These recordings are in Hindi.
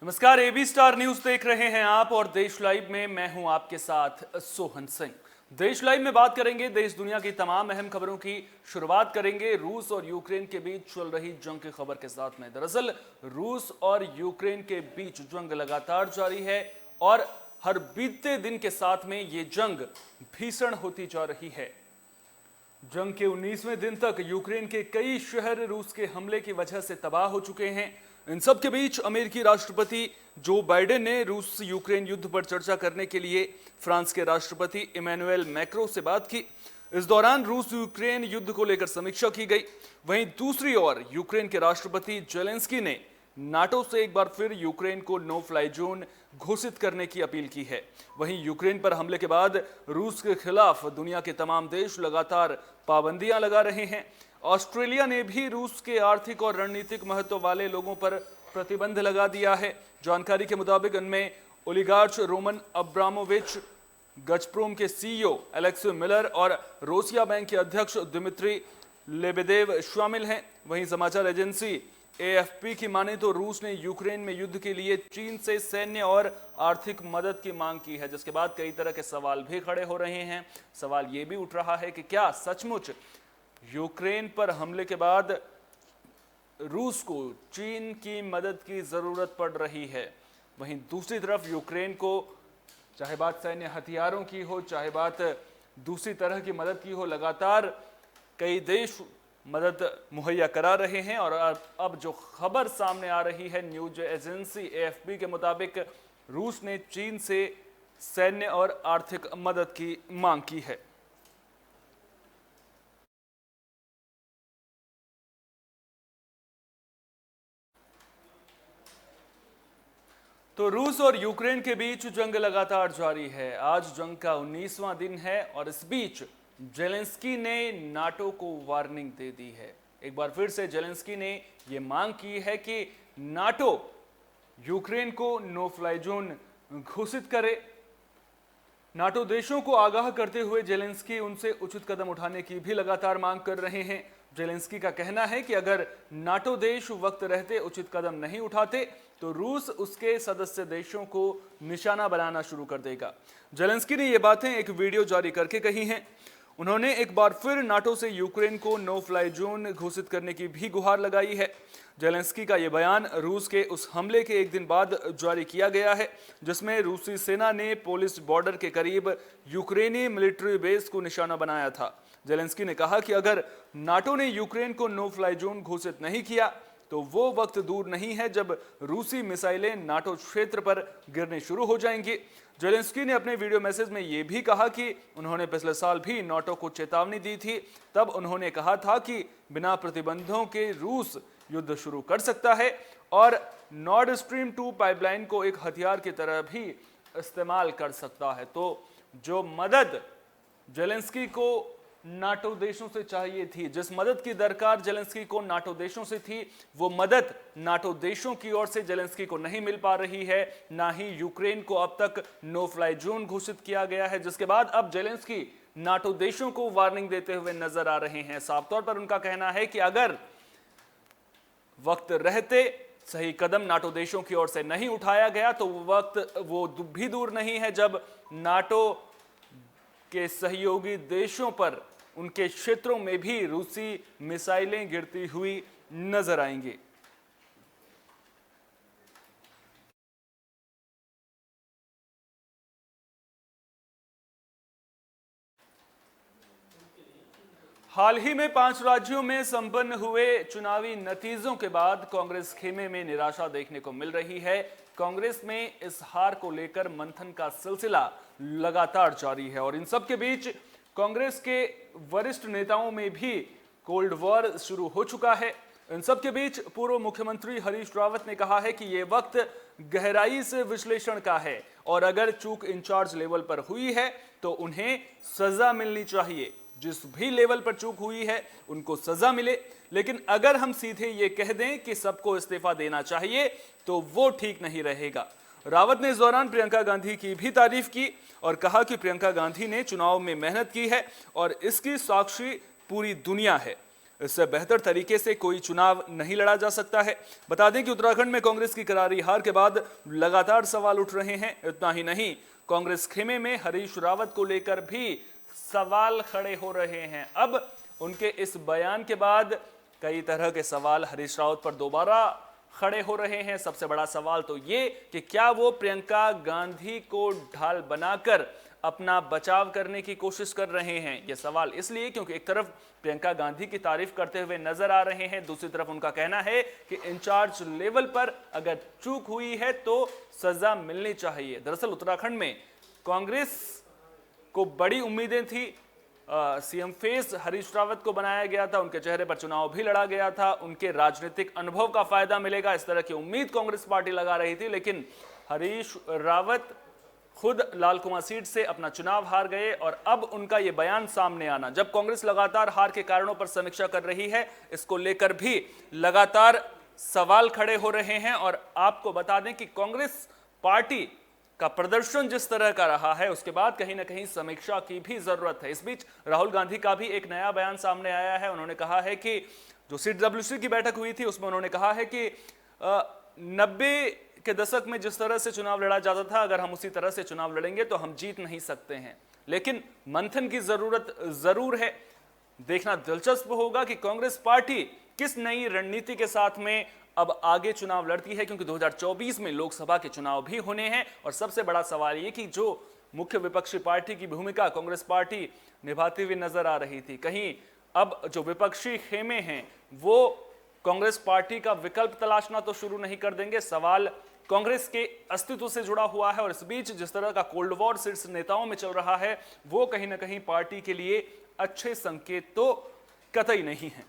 नमस्कार, एबी स्टार न्यूज देख रहे हैं आप और देश लाइव में मैं हूं आपके साथ सोहन सिंह। देश लाइव में बात करेंगे देश दुनिया की तमाम अहम खबरों की। शुरुआत करेंगे रूस और यूक्रेन के बीच चल रही जंग की खबर के साथ में। दरअसल रूस और यूक्रेन के बीच जंग लगातार जारी है और हर बीतते दिन के साथ में ये जंग भीषण होती जा रही है। जंग के 19वें दिन तक यूक्रेन के कई शहर रूस के हमले की वजह से तबाह हो चुके हैं। इन सब के बीच अमेरिकी राष्ट्रपति जो बाइडेन ने रूस यूक्रेन युद्ध पर चर्चा करने के लिए फ्रांस के राष्ट्रपति इमैनुएल मैक्रों से बात की। इस दौरान रूस यूक्रेन युद्ध को लेकर समीक्षा की गई। वहीं दूसरी ओर यूक्रेन के राष्ट्रपति जेलेंस्की ने नाटो से एक बार फिर यूक्रेन को नो फ्लाई जोन घोषित करने की अपील की है। वहीं यूक्रेन पर हमले के बाद रूस के खिलाफ दुनिया के तमाम देश लगातार पाबंदियां लगा रहे हैं। ऑस्ट्रेलिया ने भी रूस के आर्थिक और रणनीतिक महत्व वाले लोगों पर प्रतिबंध लगा दिया है। जानकारी के मुताबिक इनमें ओलिगार्च रोमन अब्रामोविच, गजप्रोम के सीईओ एलेक्सी मिलर और रोसिया बैंक के अध्यक्ष दिमित्री लेबेदेव शामिल हैं। वहीं समाचार एजेंसी एएफपी की माने तो रूस ने यूक्रेन में युद्ध के लिए चीन से सैन्य और आर्थिक मदद की मांग की है, जिसके बाद कई तरह के सवाल भी खड़े हो रहे हैं। सवाल ये भी उठ रहा है कि क्या सचमुच यूक्रेन पर हमले के बाद रूस को चीन की मदद की जरूरत पड़ रही है। वहीं दूसरी तरफ यूक्रेन को चाहे बात सैन्य हथियारों की हो, चाहे बात दूसरी तरह की मदद की हो, लगातार कई देश मदद मुहैया करा रहे हैं। और अब जो खबर सामने आ रही है न्यूज एजेंसी एएफपी के मुताबिक रूस ने चीन से सैन्य और आर्थिक मदद की मांग की है। तो रूस और यूक्रेन के बीच जंग लगातार जारी है। आज जंग का 19वां दिन है और इस बीच जेलेंस्की ने नाटो को वार्निंग दे दी है। एक बार फिर से जेलेंस्की ने यह मांग की है कि नाटो यूक्रेन को नो फ्लाई जोन घोषित करे। नाटो देशों को आगाह करते हुए जेलेंस्की उनसे उचित कदम उठाने की भी लगातार मांग कर रहे हैं। जेलेंस्की का कहना है कि अगर नाटो देश वक्त रहते उचित कदम नहीं उठाते तो रूस उसके सदस्य देशों को निशाना बनाना शुरू कर देगा। जेलेंस्की ने ये बातें एक वीडियो जारी करके कही हैं। उन्होंने एक बार फिर नाटो से यूक्रेन को नो फ्लाई जोन घोषित करने की भी गुहार लगाई है। जेलेंस्की का यह बयान रूस के उस हमले के एक दिन बाद जारी किया गया है जिसमें रूसी सेना ने पोलिस बॉर्डर के करीब यूक्रेनी मिलिट्री बेस को निशाना बनाया था। जेलेंस्की ने कहा कि अगर नाटो ने यूक्रेन को नो फ्लाई जोन घोषित नहीं किया तो वो वक्त दूर नहीं है जब रूसी मिसाइलें नाटो क्षेत्र पर गिरने शुरू हो जाएंगी। जेलेंस्की ने अपने वीडियो मैसेज में यह भी कहा कि उन्होंने पिछले साल भी नाटो को चेतावनी दी थी। तब उन्होंने कहा था कि बिना प्रतिबंधों के रूस युद्ध शुरू कर सकता है और नॉर्ड स्ट्रीम 2 पाइपलाइन को एक हथियार की तरह भी इस्तेमाल कर सकता है। तो जो मदद जेलेंस्की को नाटो देशों से चाहिए थी, जिस मदद की दरकार जेलेंस्की को नाटो देशों से थी, वो मदद नाटो देशों की ओर से जेलेंस्की को नहीं मिल पा रही है। ना ही यूक्रेन को अब तक नो फ्लाई जोन घोषित किया गया है, जिसके बाद अब जेलेंस्की नाटो देशों को वार्निंग देते हुए नजर आ रहे हैं। साफ तौर पर उनका कहना है कि अगर वक्त रहते सही कदम नाटो देशों की ओर से नहीं उठाया गया तो वक्त वो भी दूर नहीं है जब नाटो के सहयोगी देशों पर उनके क्षेत्रों में भी रूसी मिसाइलें गिरती हुई नजर आएंगी। हाल ही में 5 राज्यों में संपन्न हुए चुनावी नतीजों के बाद कांग्रेस खेमे में निराशा देखने को मिल रही है। कांग्रेस में इस हार को लेकर मंथन का सिलसिला लगातार जारी है और इन सब के बीच कांग्रेस के वरिष्ठ नेताओं में भी कोल्ड वॉर शुरू हो चुका है। इन सब के बीच पूर्व मुख्यमंत्री हरीश रावत ने कहा है कि यह वक्त गहराई से विश्लेषण का है और अगर चूक इंचार्ज लेवल पर हुई है तो उन्हें सजा मिलनी चाहिए। जिस भी लेवल पर चूक हुई है उनको सजा मिले, लेकिन अगर हम सीधे ये कह दें कि सबको इस्तीफा देना चाहिए तो वो ठीक नहीं रहेगा। रावत ने इस दौरान प्रियंका गांधी की भी तारीफ की और कहा कि प्रियंका गांधी ने चुनाव में मेहनत की है और इसकी साक्षी पूरी दुनिया है। इससे बेहतर तरीके से कोई चुनाव नहीं लड़ा जा सकता है। बता दें कि उत्तराखंड में कांग्रेस की करारी हार के बाद लगातार सवाल उठ रहे हैं। इतना ही नहीं, कांग्रेस खेमे में हरीश रावत को लेकर भी सवाल खड़े हो रहे हैं। अब उनके इस बयान के बाद कई तरह के सवाल हरीश रावत पर दोबारा खड़े हो रहे हैं। सबसे बड़ा सवाल तो ये कि क्या वो प्रियंका गांधी को ढाल बनाकर अपना बचाव करने की कोशिश कर रहे हैं। यह सवाल इसलिए क्योंकि एक तरफ प्रियंका गांधी की तारीफ करते हुए नजर आ रहे हैं, दूसरी तरफ उनका कहना है कि इंचार्ज लेवल पर अगर चूक हुई है तो सजा मिलनी चाहिए। दरअसल उत्तराखंड में कांग्रेस को बड़ी उम्मीदें थी। सीएम फेस हरीश रावत को बनाया गया था, उनके चेहरे पर चुनाव भी लड़ा गया था, उनके राजनीतिक अनुभव का फायदा मिलेगा, इस तरह की उम्मीद कांग्रेस पार्टी लगा रही थी। लेकिन हरीश रावत खुद लाल कुआं सीट से अपना चुनाव हार गए और अब उनका यह बयान सामने आना, जब कांग्रेस लगातार हार के कारणों पर समीक्षा कर रही है, इसको लेकर भी लगातार सवाल खड़े हो रहे हैं। और आपको बता दें कि कांग्रेस पार्टी का प्रदर्शन जिस तरह का रहा है, उसके बाद कहीं ना कहीं समीक्षा की भी जरूरत है। इस बीच राहुल गांधी का भी एक नया बयान सामने आया है। उन्होंने कहा है कि जो CWC की बैठक हुई थी उसमें उन्होंने कहा है कि 90 के दशक में जिस तरह से चुनाव लड़ा जाता था, अगर हम उसी तरह से चुनाव लड़ेंगे तो हम जीत नहीं सकते हैं। लेकिन मंथन की जरूरत जरूर है। देखना दिलचस्प होगा कि कांग्रेस पार्टी किस नई रणनीति के साथ में अब आगे चुनाव लड़ती है, क्योंकि 2024 में लोकसभा के चुनाव भी होने हैं। और सबसे बड़ा सवाल ये कि जो मुख्य विपक्षी पार्टी की भूमिका कांग्रेस पार्टी निभाती हुई नजर आ रही थी, कहीं अब जो विपक्षी खेमे हैं वो कांग्रेस पार्टी का विकल्प तलाशना तो शुरू नहीं कर देंगे। सवाल कांग्रेस के अस्तित्व से जुड़ा हुआ है और इस बीच जिस तरह का कोल्ड वॉर शीर्ष नेताओं में चल रहा है, वो कहीं ना कहीं पार्टी के लिए अच्छे संकेत तो कतई नहीं है।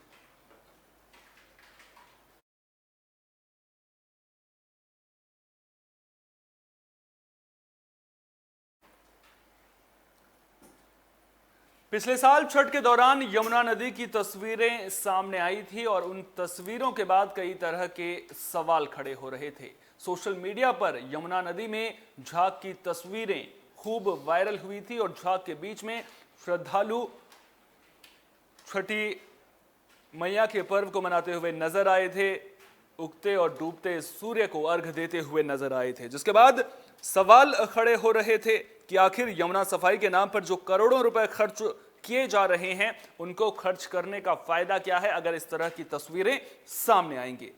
पिछले साल छठ के दौरान यमुना नदी की तस्वीरें सामने आई थी और उन तस्वीरों के बाद कई तरह के सवाल खड़े हो रहे थे। सोशल मीडिया पर यमुना नदी में झाग की तस्वीरें खूब वायरल हुई थी और झाग के बीच में श्रद्धालु छठी मैया के पर्व को मनाते हुए नजर आए थे, उगते और डूबते सूर्य को अर्घ देते हुए नजर आए थे। जिसके बाद सवाल खड़े हो रहे थे कि आखिर यमुना सफाई के नाम पर जो करोड़ों रुपए खर्च किए जा रहे हैं, उनको खर्च करने का फायदा क्या है अगर इस तरह की तस्वीरें सामने आएंगी।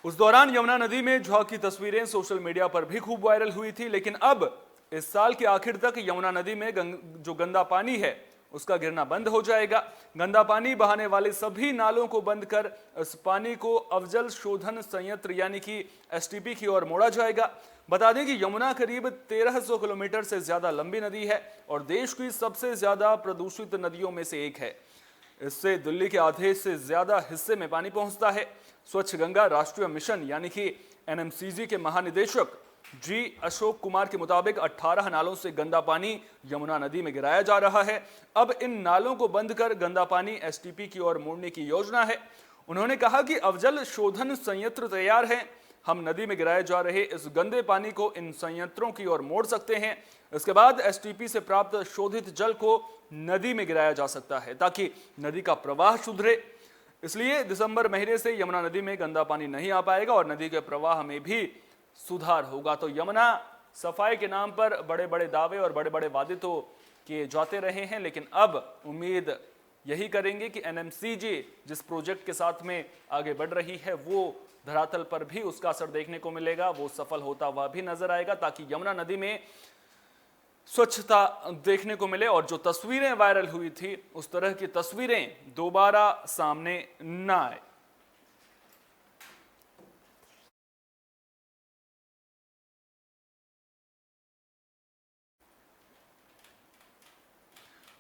उस दौरान यमुना नदी में झाग की तस्वीरें सोशल मीडिया पर भी खूब वायरल हुई थी। लेकिन अब इस साल के आखिर तक यमुना नदी में जो गंदा पानी है उसका गिरना बंद हो जाएगा। गंदा पानी बहाने वाले सभी नालों को बंद कर इस पानी को अवजल शोधन संयंत्र यानी कि STP की ओर मोड़ा जाएगा। बता दें कि यमुना करीब 1300 किलोमीटर से ज्यादा लंबी नदी है और देश की सबसे ज्यादा प्रदूषित नदियों में से एक है। इससे दिल्ली के आधे से ज्यादा हिस्से में पानी पहुंचता है। स्वच्छ गंगा राष्ट्रीय मिशन यानी कि NMCG के महानिदेशक G अशोक कुमार के मुताबिक 18 नालों से गंदा पानी यमुना नदी में गिराया जा रहा है। अब इन नालों को बंद कर गंदा पानी STP की ओर मोड़ने की योजना है। उन्होंने कहा कि अवजल शोधन संयंत्र तैयार है, हम नदी में गिराए जा रहे इस गंदे पानी को इन संयंत्रों की ओर मोड़ सकते हैं। इसके बाद STP से प्राप्त शोधित जल को नदी में गिराया जा सकता है ताकि नदी का प्रवाह सुधरे। इसलिए दिसंबर महीने से यमुना नदी में गंदा पानी नहीं आ पाएगा और नदी के प्रवाह में भी सुधार होगा। तो यमुना सफाई के नाम पर बड़े बड़े दावे और बड़े बड़े वादे तो किए जाते रहे हैं, लेकिन अब उम्मीद यही करेंगे कि NMCG जिस प्रोजेक्ट के साथ में आगे बढ़ रही है वो धरातल पर भी उसका असर देखने को मिलेगा, वो सफल होता हुआ भी नजर आएगा ताकि यमुना नदी में स्वच्छता देखने को मिले और जो तस्वीरें वायरल हुई थी उस तरह की तस्वीरें दोबारा सामने न आए।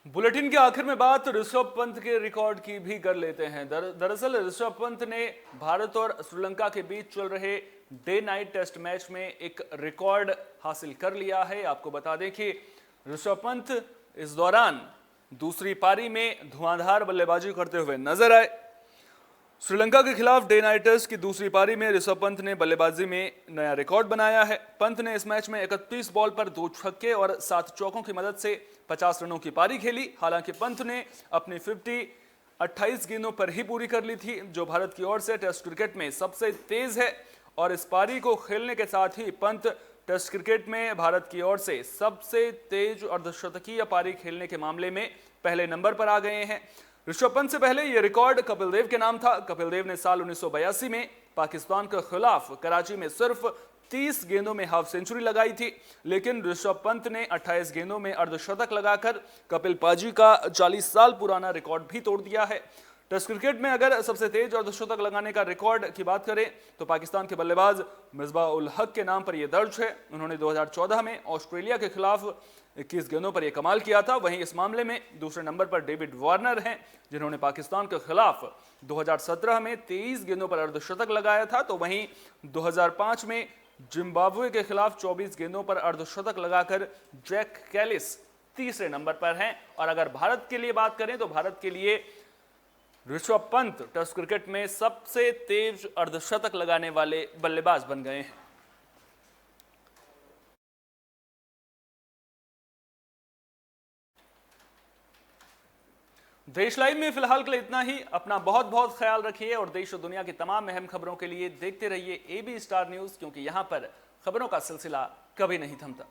बुलेटिन के आखिर में बात ऋषभ पंत के रिकॉर्ड की भी कर लेते हैं। दरअसल ऋषभ पंत ने भारत और श्रीलंका के बीच चल रहे डे नाइट टेस्ट मैच में एक रिकॉर्ड हासिल कर लिया है। आपको बता दें कि ऋषभ पंत इस दौरान दूसरी पारी में धुआंधार बल्लेबाजी करते हुए नजर आए। श्रीलंका के खिलाफ डे नाइट टेस्ट की दूसरी पारी में ऋषभ पंत ने बल्लेबाजी में नया रिकॉर्ड बनाया है। पंत ने इस मैच में 31 बॉल पर 2 छक्के और 7 चौकों की मदद से 50 रनों की पारी खेली। हालांकि पंत ने अपनी 50 28 गेंदों पर ही पूरी कर ली थी, जो भारत की ओर से टेस्ट क्रिकेट में सबसे तेज है। और इस पारी को खेलने के साथ ही पंत टेस्ट क्रिकेट में भारत की ओर से सबसे तेज अर्धशतकीय पारी खेलने के मामले में पहले नंबर पर आ गए हैं। ऋषभ पंत से पहले यह रिकॉर्ड कपिल देव के नाम था। कपिल देव ने साल 1982 में पाकिस्तान के खिलाफ कराची में सिर्फ 30 गेंदों में हाफ सेंचुरी लगाई थी, लेकिन ऋषभ पंत ने 28 गेंदों में अर्धशतक लगाकर कपिल पाजी का 40 साल पुराना रिकॉर्ड भी तोड़ दिया है। टेस्ट क्रिकेट में अगर सबसे तेज अर्धशतक लगाने का रिकॉर्ड की बात करें तो पाकिस्तान के बल्लेबाज मिसबाह-उल हक के नाम पर यह दर्ज है। उन्होंने 2014 में ऑस्ट्रेलिया के खिलाफ 21 गेंदों पर यह कमाल किया था। वहीं इस मामले में दूसरे नंबर पर डेविड वार्नर हैं, जिन्होंने पाकिस्तान के खिलाफ 2017 में 23 गेंदों पर अर्धशतक लगाया था। तो वहीं 2005 में जिम्बाब्वे के खिलाफ 24 गेंदों पर अर्धशतक लगाकर जैक कैलिस तीसरे नंबर पर हैं। और अगर भारत के लिए बात करें तो भारत के लिए ऋषभ पंत टेस्ट क्रिकेट में सबसे तेज अर्धशतक लगाने वाले बल्लेबाज बन गए हैं। देश लाइव में फिलहाल के लिए इतना ही। अपना बहुत बहुत ख्याल रखिए और देश और दुनिया की तमाम अहम खबरों के लिए देखते रहिए AB स्टार न्यूज, क्योंकि यहां पर खबरों का सिलसिला कभी नहीं थमता।